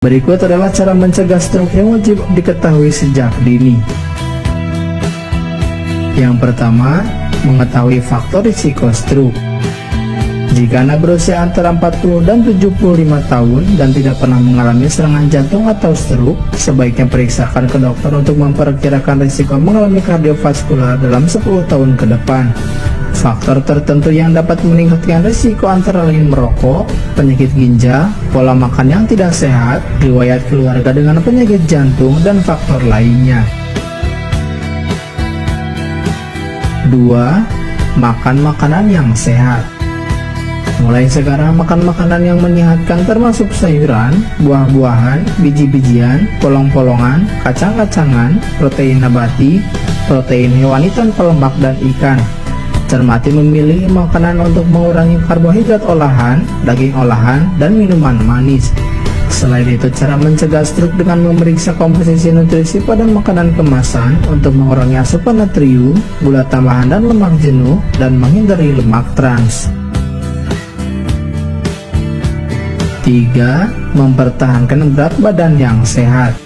Berikut adalah cara mencegah stroke yang wajib diketahui sejak dini. Yang pertama, mengetahui faktor risiko stroke. Jika Anda berusia antara 40 dan 75 tahun dan tidak pernah mengalami serangan jantung atau stroke, sebaiknya periksakan ke dokter untuk memperkirakan risiko mengalami kardiovaskular dalam 10 tahun ke depan. Faktor tertentu yang dapat meningkatkan risiko antara lain merokok, penyakit ginjal, pola makan yang tidak sehat, riwayat keluarga dengan penyakit jantung, dan faktor lainnya. 2. Makan makanan yang sehat. Mulai sekarang makan makanan yang menyehatkan termasuk sayuran, buah-buahan, biji-bijian, polong-polongan, kacang-kacangan, protein nabati, protein hewani tanpa lemak, dan ikan. Cermati memilih makanan untuk mengurangi karbohidrat olahan, daging olahan, dan minuman manis. Selain itu, cara mencegah stroke dengan memeriksa komposisi nutrisi pada makanan kemasan untuk mengurangi asupan natrium, gula tambahan, dan lemak jenuh, dan menghindari lemak trans. 3. Mempertahankan berat badan yang sehat.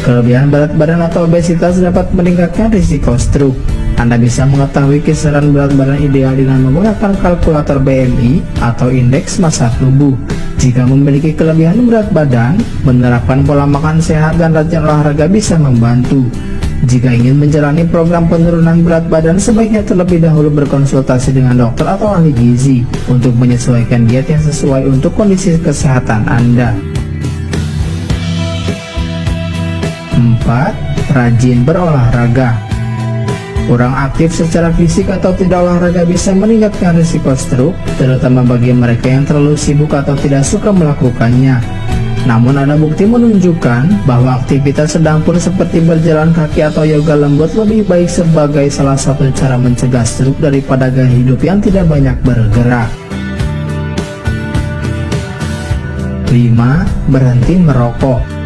Kelebihan berat badan atau obesitas dapat meningkatkan risiko stroke. Anda bisa mengetahui kisaran berat badan ideal dengan menggunakan kalkulator BMI atau indeks massa tubuh. Jika memiliki kelebihan berat badan, menerapkan pola makan sehat dan rajin olahraga bisa membantu. Jika ingin menjalani program penurunan berat badan, sebaiknya terlebih dahulu berkonsultasi dengan dokter atau ahli gizi untuk menyesuaikan diet yang sesuai untuk kondisi kesehatan Anda. 4. Rajin berolahraga. Kurang aktif secara fisik atau tidak olahraga bisa meningkatkan risiko stroke, terutama bagi mereka yang terlalu sibuk atau tidak suka melakukannya. Namun ada bukti menunjukkan bahwa aktivitas sedang pun seperti berjalan kaki atau yoga lembut lebih baik sebagai salah satu cara mencegah stroke daripada gaya hidup yang tidak banyak bergerak. 5. Berhenti merokok.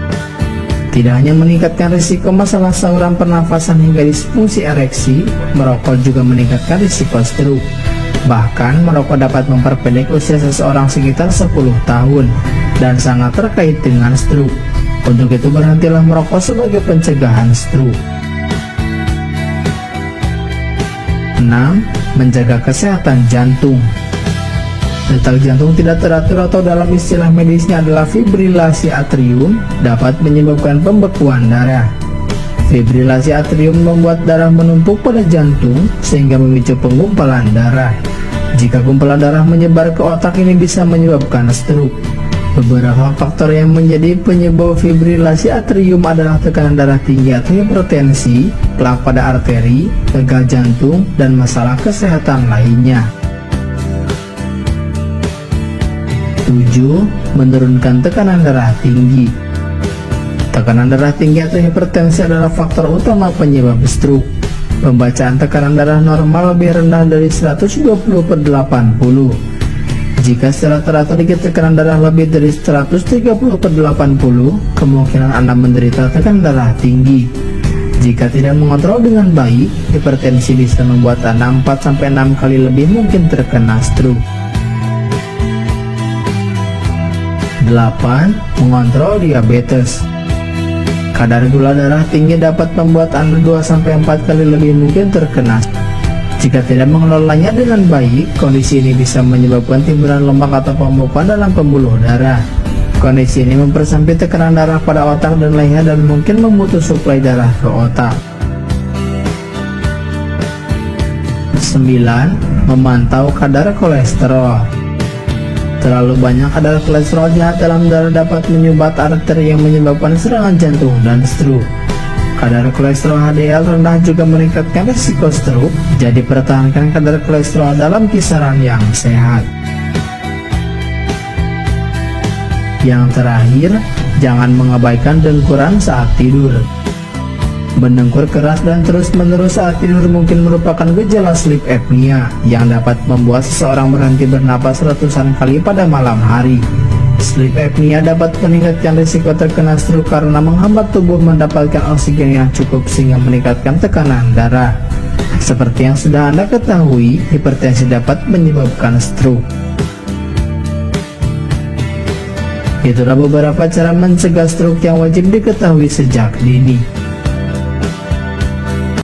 Tidak hanya meningkatkan risiko masalah saluran pernafasan hingga disfungsi ereksi, merokok juga meningkatkan risiko stroke. Bahkan merokok dapat memperpendek usia seseorang sekitar 10 tahun dan sangat terkait dengan stroke. Untuk itu berhentilah merokok sebagai pencegahan stroke. 6. Menjaga kesehatan jantung. Detak jantung tidak teratur atau dalam istilah medisnya adalah fibrilasi atrium dapat menyebabkan pembekuan darah. Fibrilasi atrium membuat darah menumpuk pada jantung sehingga memicu penggumpalan darah. Jika gumpalan darah menyebar ke otak, ini bisa menyebabkan stroke. Beberapa faktor yang menjadi penyebab fibrilasi atrium adalah tekanan darah tinggi atau hipertensi, plak pada arteri, gagal jantung, dan masalah kesehatan lainnya. 7. Menurunkan tekanan darah tinggi. Tekanan darah tinggi atau hipertensi adalah faktor utama penyebab stroke. Pembacaan tekanan darah normal lebih rendah dari 120/80. Jika secara teratur tekanan darah lebih dari 130/80, kemungkinan Anda menderita tekanan darah tinggi. Jika tidak mengontrol dengan baik, hipertensi bisa membuat Anda 4-6 kali lebih mungkin terkena stroke. 8. Mengontrol diabetes. Kadar gula darah tinggi dapat membuat Anda 2-4 kali lebih mungkin terkena. Jika tidak mengelolanya dengan baik, kondisi ini bisa menyebabkan timbunan lemak atau pembekuan dalam pembuluh darah. Kondisi ini mempersempit tekanan darah pada otak dan leher dan mungkin memutus suplai darah ke otak. 9. Memantau kadar kolesterol. Terlalu banyak kadar kolesterol jahat dalam darah dapat menyumbat arteri yang menyebabkan serangan jantung dan stroke. Kadar kolesterol HDL rendah juga meningkatkan risiko stroke, jadi pertahankan kadar kolesterol dalam kisaran yang sehat. Yang terakhir, jangan mengabaikan dengkuran saat tidur. Mendengkur keras dan terus-menerus saat tidur mungkin merupakan gejala sleep apnea yang dapat membuat seseorang berhenti bernapas ratusan kali pada malam hari. Sleep apnea dapat meningkatkan risiko terkena stroke karena menghambat tubuh mendapatkan oksigen yang cukup sehingga meningkatkan tekanan darah. Seperti yang sudah Anda ketahui, hipertensi dapat menyebabkan stroke. Itulah beberapa cara mencegah stroke yang wajib diketahui sejak dini.